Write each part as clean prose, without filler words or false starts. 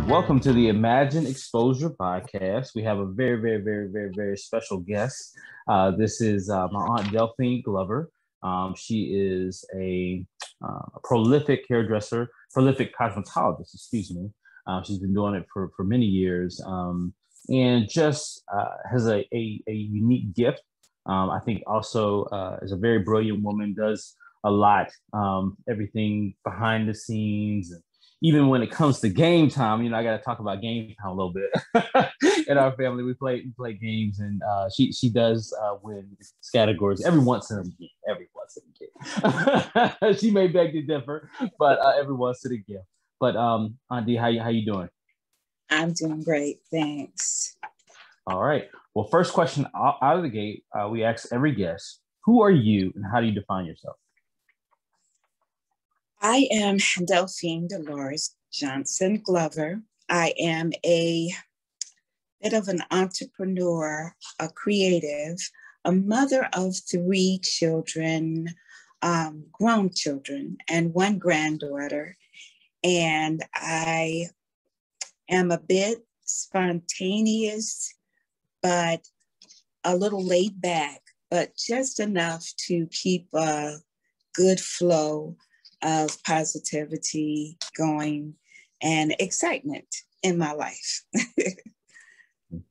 Welcome to the Imagine Exposure Vodcast. We have a very special guest. This is my aunt Delphine Glover. She is a prolific hairdresser, prolific cosmetologist, excuse me. She's been doing it for many years and just has a unique gift. I think also is a very brilliant woman, does a lot, everything behind the scenes. Even when it comes to game time, I got to talk about game time a little bit. In our family, we play games, and she does win categories every once in a game. She may beg to differ, but every once in a game. But Auntie, how you doing? I'm doing great, thanks. All right. Well, first question out of the gate, we ask every guest, who are you and how do you define yourself? I am Delphine Dolores Johnson Glover. I am a bit of an entrepreneur, a creative, a mother of 3 children, grown children, and 1 granddaughter. And I am a bit spontaneous, but a little laid back, but just enough to keep a good flow of positivity going and excitement in my life.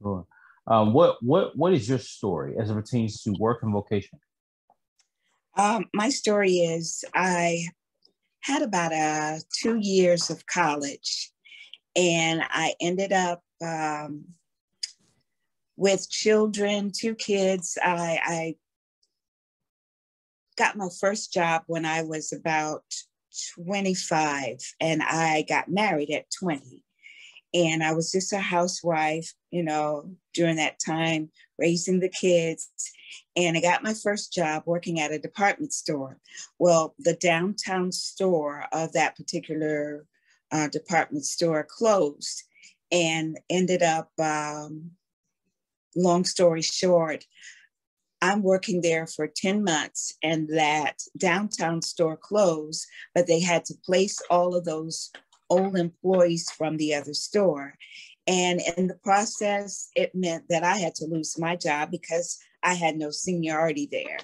Sure. What is your story as it pertains to work and vocation? My story is I had about 2 years of college, and I ended up with children, 2 kids. I got my first job when I was about 25, and I got married at 20. And I was just a housewife, during that time, raising the kids. And I got my first job working at a department store. Well, the downtown store of that particular department store closed, and ended up, long story short, I'm working there for 10 months, and that downtown store closed, but they had to place all of those old employees from the other store. And in the process, it meant that I had to lose my job because I had no seniority there.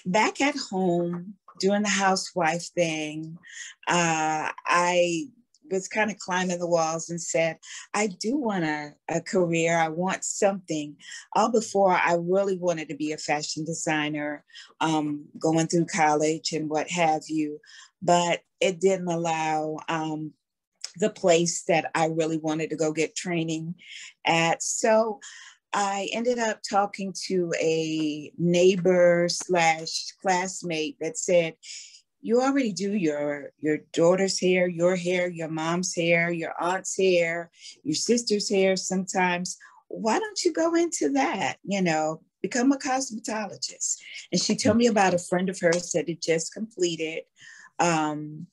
Back at home, doing the housewife thing, I was kind of climbing the walls and said, I do want a career. I want something. All before I really wanted to be a fashion designer, going through college and what have you, but it didn't allow the place that I really wanted to go get training at. So I ended up talking to a neighbor / classmate that said, you already do your daughter's hair, your mom's hair, your aunt's hair, your sister's hair sometimes. Why don't you go into that, become a cosmetologist? And she told me about a friend of hers that had just completed her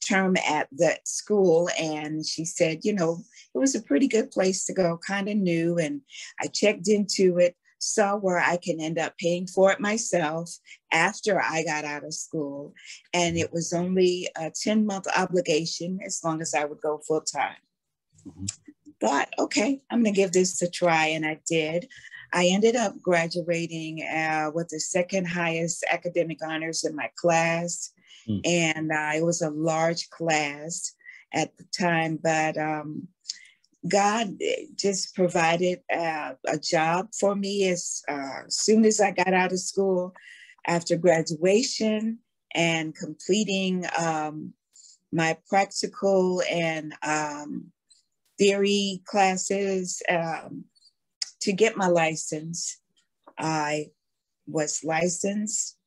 term at that school. And she said, it was a pretty good place to go, kind of new. And I checked into it, saw where I can end up paying for it myself after I got out of school. And it was only a 10-month obligation as long as I would go full time. Thought, okay, I'm going to give this a try. And I did. I ended up graduating with the 2nd highest academic honors in my class. And it was a large class at the time, but God just provided a job for me as soon as I got out of school. After graduation and completing my practical and theory classes to get my license, I was licensed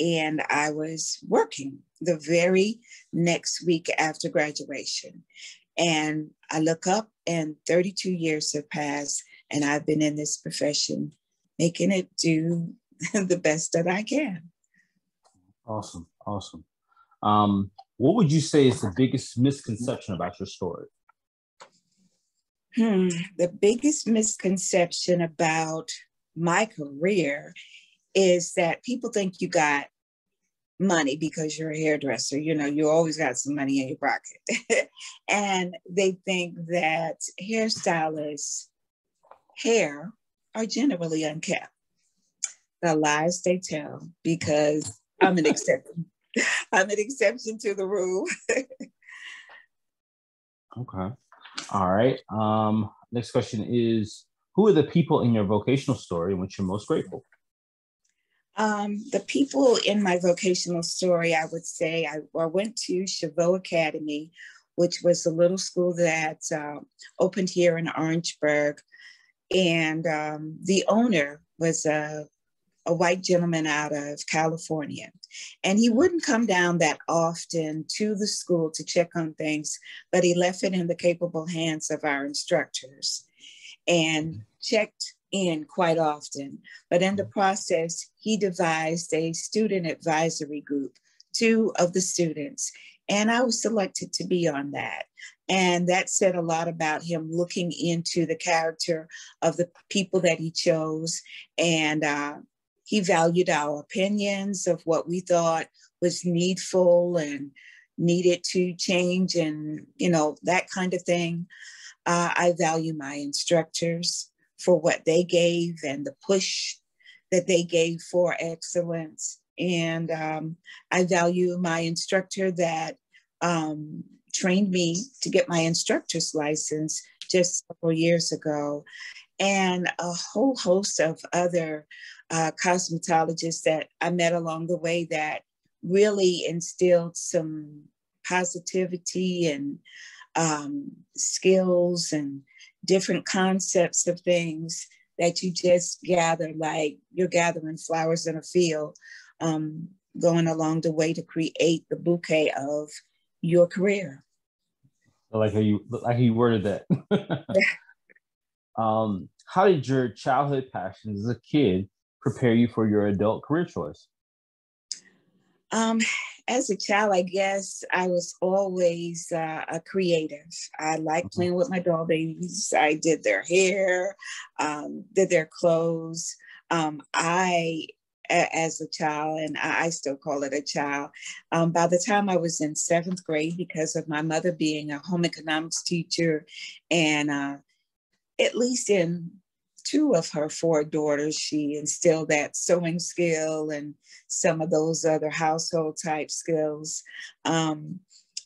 and I was working the very next week after graduation. And I look up and 32 years have passed, and I've been in this profession, making it do the best that I can. Awesome. What would you say is the biggest misconception about your story? The biggest misconception about my career is that people think you got money because you're a hairdresser. You know, you always got some money in your pocket. And they think that hairstylists' hair are generally unkept. The lies they tell, because I'm an exception. I'm an exception to the rule. Okay. All right. Next question is, who are the people in your vocational story in which you're most grateful? The people in my vocational story, I would say, I went to Chavot Academy, which was a little school that opened here in Orangeburg. And the owner was a white gentleman out of California. And he wouldn't come down that often to the school to check on things, but he left it in the capable hands of our instructors and checked in quite often. But in the process, he devised a student advisory group, 2 of the students, and I was selected to be on that. And that said a lot about him looking into the character of the people that he chose. And he valued our opinions of what we thought was needful and needed to change and, you know, that kind of thing. I value my instructors for what they gave and the push that they gave for excellence. And I value my instructor that trained me to get my instructor's license just several years ago, and a whole host of other cosmetologists that I met along the way that really instilled some positivity and skills and different concepts of things that you just gather, like you're gathering flowers in a field, going along the way to create the bouquet of your career. I like how you worded that. How did your childhood passions as a kid prepare you for your adult career choice? As a child, I guess I was always a creative. I liked playing with my doll babies. I did their hair, did their clothes. As a child, and I still call it a child, by the time I was in 7th grade, because of my mother being a home economics teacher, and at least in 2 of her 4 daughters, she instilled that sewing skill and some of those other household type skills.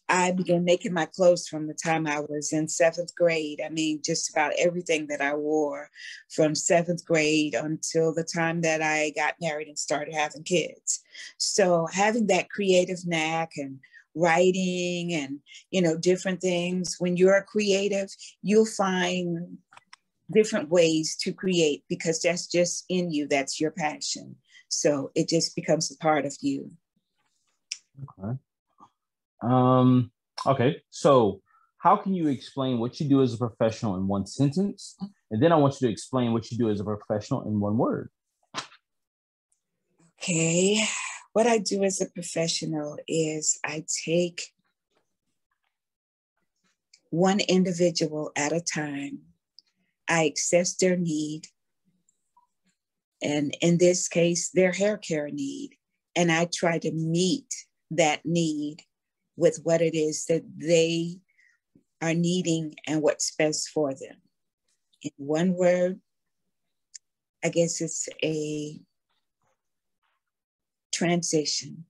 I began making my clothes from the time I was in 7th grade. I mean, just about everything that I wore from 7th grade until the time that I got married and started having kids. So having that creative knack and writing and, you know, different things, when you're a creative, you'll find different ways to create because that's just in you. That's your passion. So it just becomes a part of you. Okay. Okay. So how can you explain what you do as a professional in 1 sentence? And then I want you to explain what you do as a professional in 1 word. Okay. What I do as a professional is I take one individual at a time. I assess their need, and in this case, their hair care need, and I try to meet that need with what it is that they are needing and what's best for them. In 1 word, I guess it's a transition.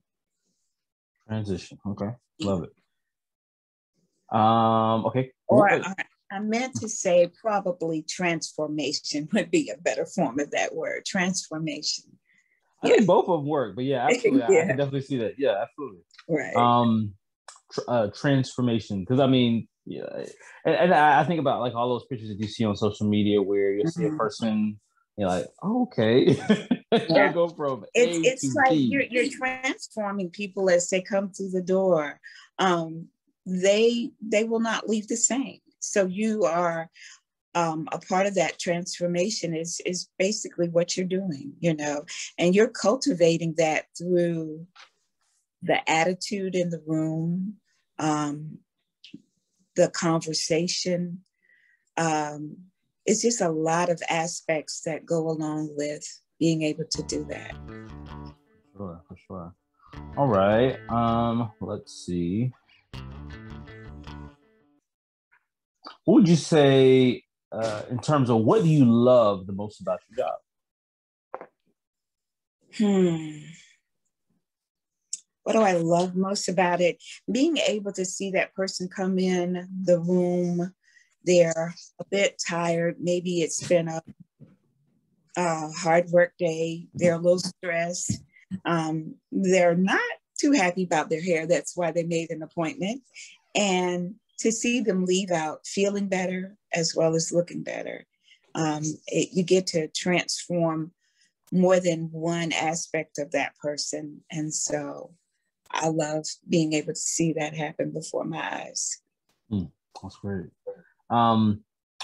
Transition. Okay. Love it. Okay. Or I meant to say probably transformation would be a better form of that word, transformation. I think both of them work, but yeah, absolutely. Yeah. I can definitely see that. Yeah, absolutely. Right. Transformation. Because I mean, yeah, and I think about like all those pictures that you see on social media where you'll see a person, you're like, oh, okay. Yeah. Go from it's to like B. you're transforming people as they come through the door. They will not leave the same. So you are a part of that transformation is basically what you're doing, you know, and you're cultivating that through the attitude in the room, the conversation. It's just a lot of aspects that go along with being able to do that. Sure, for sure. All right. Let's see. What would you say in terms of what do you love the most about your job? What do I love most about it? Being able to see that person come in the room, they're a bit tired. Maybe it's been a hard work day. They're a little stressed. They're not too happy about their hair. That's why they made an appointment. And to see them leave out feeling better as well as looking better. You get to transform more than one aspect of that person. And so I love being able to see that happen before my eyes. That's great. What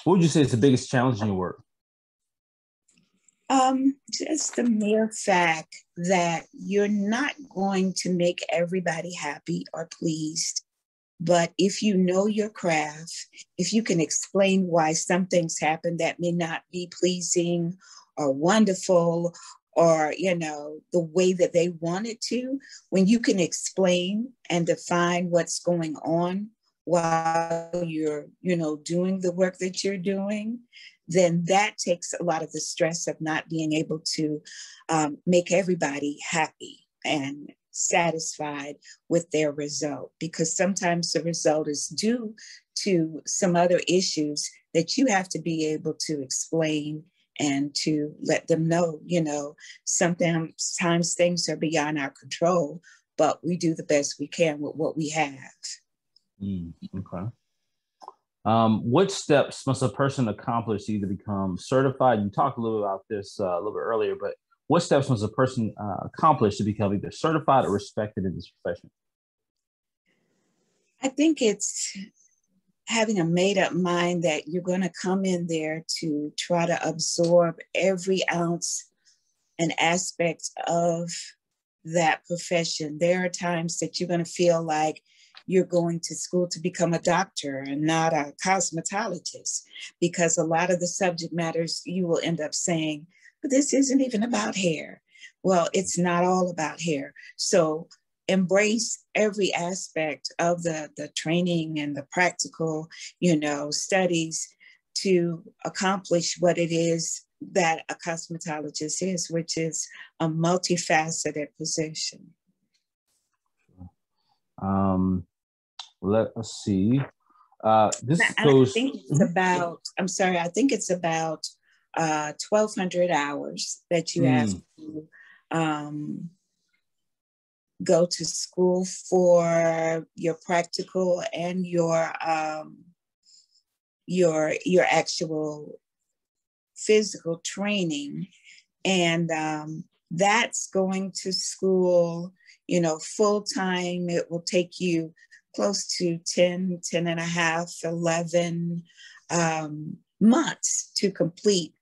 would you say is the biggest challenge in your work? Just the mere fact that you're not going to make everybody happy or pleased. But if you know your craft, if you can explain why some things happen that may not be pleasing or wonderful, or, the way that they want it to, when you can explain and define what's going on while you're, doing the work that you're doing, then that takes a lot of the stress of not being able to make everybody happy and satisfied with their result, because sometimes the result is due to some other issues that you have to be able to explain and to let them know, sometimes things are beyond our control, but we do the best we can with what we have. Okay. What steps must a person accomplish to either become certified? You talked a little about this a little bit earlier, but what steps must a person accomplish to become either certified or respected in this profession? I think it's having a made-up mind that you're going to come in there to try to absorb every ounce and aspect of that profession. There are times that you're going to feel like you're going to school to become a doctor and not a cosmetologist, because a lot of the subject matters you will end up saying, but this isn't even about hair. Well, it's not all about hair. So embrace every aspect of the training and the practical, studies to accomplish what it is that a cosmetologist is, which is a multifaceted position. Let us see. I think it's about 1,200 hours that you have to go to school for your practical and your actual physical training. And that's going to school, full time. It will take you close to 10 and a half, 11 months to complete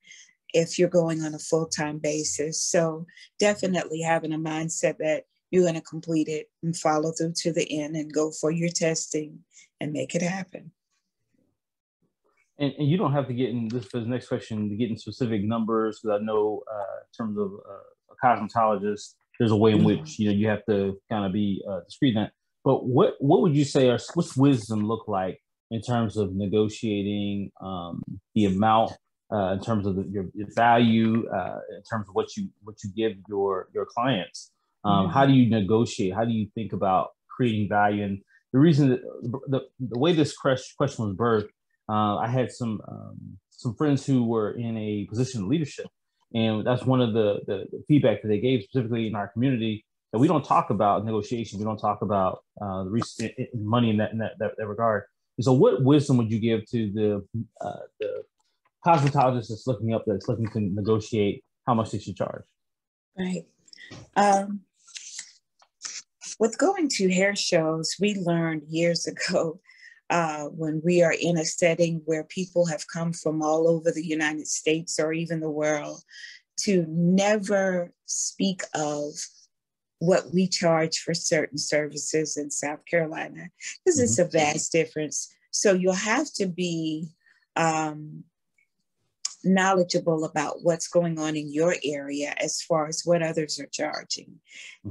if you're going on a full-time basis. So definitely having a mindset that you're going to complete it and follow through to the end and go for your testing and make it happen. And you don't have to get in this for the next question to get in specific numbers, because I know in terms of a cosmetologist, there's a way in which you have to kind of be discreet in that. But what would you say, or what's wisdom look like in terms of negotiating the amount, in terms of your value, in terms of what you give your clients? How do you negotiate? How do you think about creating value? And the reason that the way this question was birthed, I had some friends who were in a position of leadership, and that's one of the feedback that they gave specifically in our community, that we don't talk about negotiation. We don't talk about money in that regard. And so what wisdom would you give to the cosmetologist that's looking to negotiate how much they should charge? Right. With going to hair shows, we learned years ago when we are in a setting where people have come from all over the United States or even the world, to never speak of what we charge for certain services in South Carolina, because it's a vast difference. So you'll have to be knowledgeable about what's going on in your area as far as what others are charging,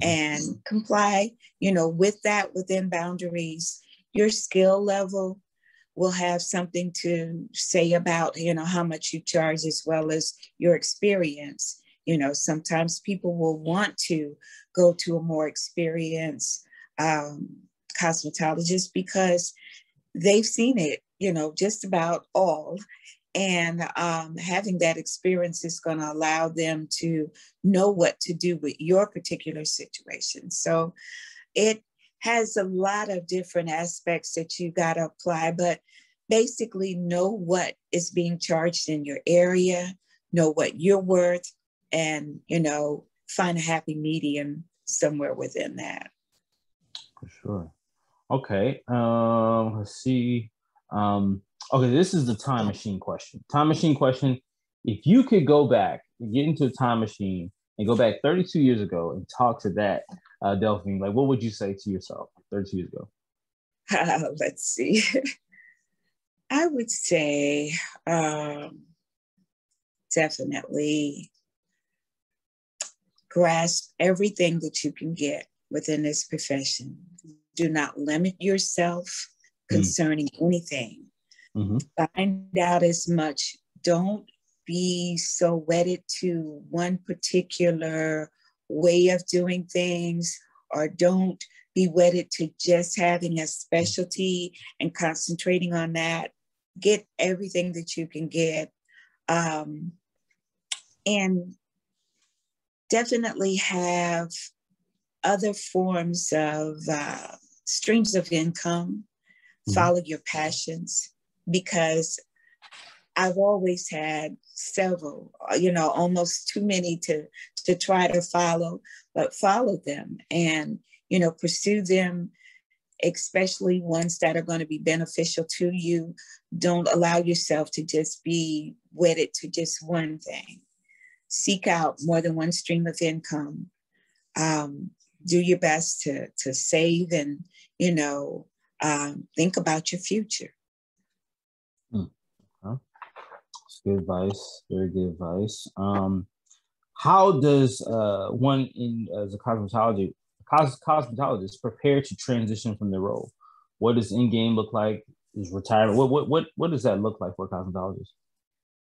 and comply, with that within boundaries. Your skill level will have something to say about, how much you charge, as well as your experience. Sometimes people will want to go to a more experienced cosmetologist because they've seen it, just about all. And having that experience is going to allow them to know what to do with your particular situation. So it has a lot of different aspects that you got to apply, but basically know what is being charged in your area, know what you're worth, and, find a happy medium somewhere within that. For sure. Okay. Let's see. Okay, this is the time machine question. Time machine question. If you could go back and get into a time machine and go back 32 years ago and talk to that Delphine, like, what would you say to yourself 32 years ago? Let's see. I would say definitely grasp everything that you can get within this profession. Do not limit yourself concerning anything. Find out as much. Don't be so wedded to one particular way of doing things, or don't be wedded to just having a specialty and concentrating on that. Get everything that you can get. And definitely have other forms of streams of income. Follow your passions, because I've always had several, almost too many to try to follow, but follow them and, pursue them, especially ones that are going to be beneficial to you. Don't allow yourself to just be wedded to just one thing. Seek out more than one stream of income. Do your best to save and, think about your future. That's good advice. Very good advice. How does one as a cosmetologist prepare to transition from their role? What does end game look like? Is retirement? What does that look like for a cosmetologist?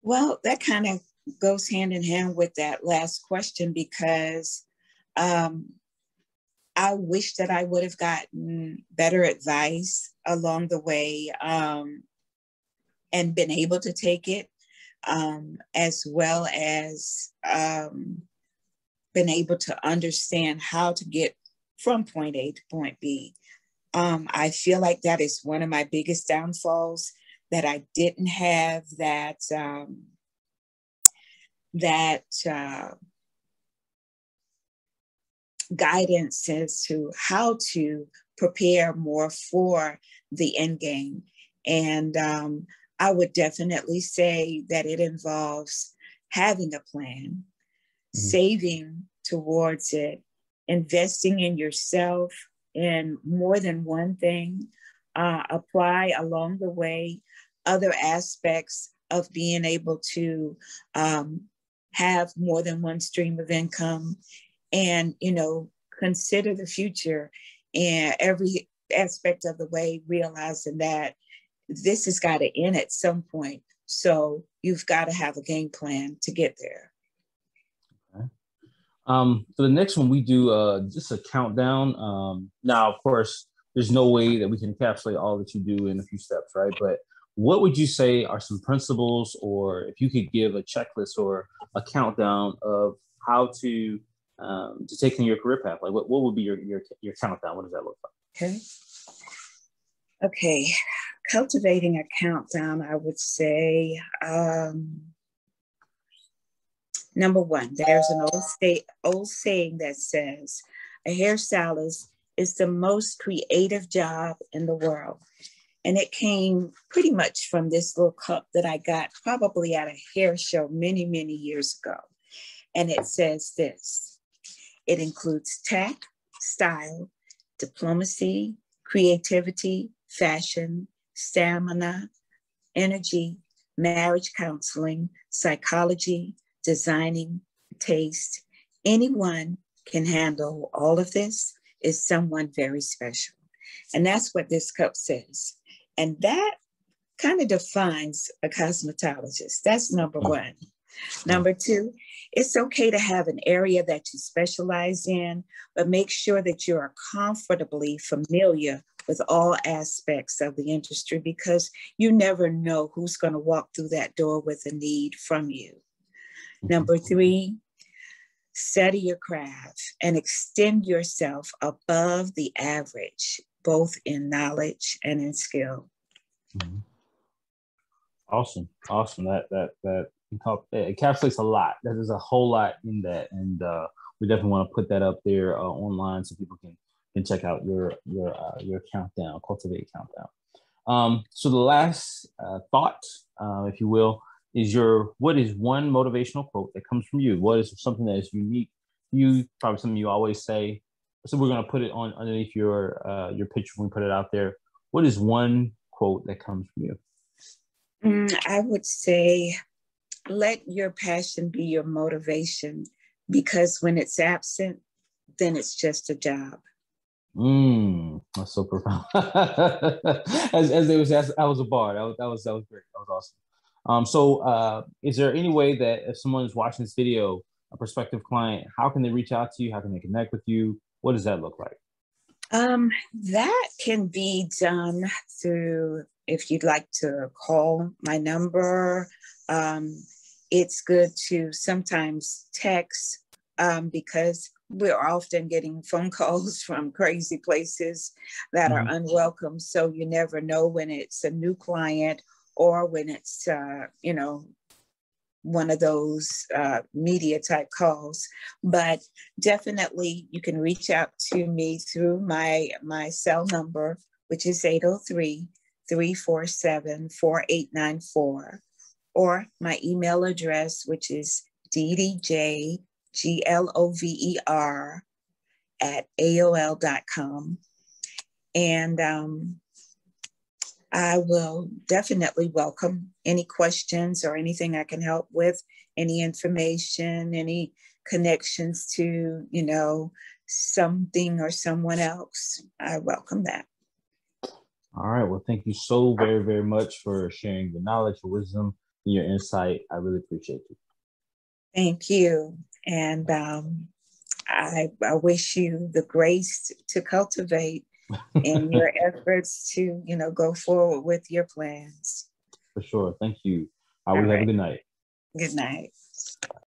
Well, that kind of goes hand in hand with that last question, because I wish that I would have gotten better advice along the way and been able to take it, as well as been able to understand how to get from point A to point B. I feel like that is one of my biggest downfalls, that I didn't have that guidance as to how to prepare more for the end game. And I would definitely say that it involves having a plan, saving towards it, investing in yourself in more than one thing, apply along the way other aspects of being able to have more than one stream of income, and, consider the future in every aspect of the way, realizing that this has got to end at some point. So you've got to have a game plan to get there. Okay. For the next one, we do just a countdown. Now, of course, there's no way that we can encapsulate all that you do in a few steps, right? But what would you say are some principles, or if you could give a checklist or a countdown of how to take in your career path? Like, what would be your countdown? What does that look like? Okay. Cultivating a countdown, I would say, number one, there's an old saying that says, a hairstylist is the most creative job in the world. And it came pretty much from this little cup that I got probably at a hair show many, many years ago. And it says this: it includes tact, style, diplomacy, creativity, fashion, stamina, energy, marriage counseling, psychology, designing, taste. Anyone can handle all of this is someone very special. And that's what this cup says. And that kind of defines a cosmetologist. That's number one. Number two, it's okay to have an area that you specialize in, but make sure that you are comfortably familiar with all aspects of the industry, because you never know who's going to walk through that door with a need from you. Number three, study your craft and extend yourself above the average, both in knowledge and in skill. Mm-hmm. Awesome. That encapsulates a lot. There's a whole lot in that, and we definitely want to put that up there online so people can check out your countdown, Cultivate countdown. So the last thought, if you will, is what is one motivational quote that comes from you? What is something that is unique to you? Probably something you always say. So we're going to put it on underneath your picture when we put it out there. What is one quote that comes from you? I would say, let your passion be your motivation, because when it's absent, then it's just a job. That's so profound. as I was a bar. That was great. That was awesome. So is there any way that if someone is watching this video, a prospective client, how can they reach out to you? How can they connect with you? What does that look like? That can be done through, if you'd like to call my number, it's good to sometimes text, because we're often getting phone calls from crazy places that are unwelcome. So you never know when it's a new client or when it's, one of those media type calls. But definitely you can reach out to me through my cell number, which is 803-347-4894, or my email address, which is ddjglover@aol.com. And I will definitely welcome any questions or anything I can help with, any information, any connections to, something or someone else. I welcome that. All right. Well, thank you so very, very much for sharing your knowledge, your wisdom, and your insight. I really appreciate you. Thank you. And I wish you the grace to cultivate in your efforts to, go forward with your plans. For sure. Thank you. We have a good night. Good night.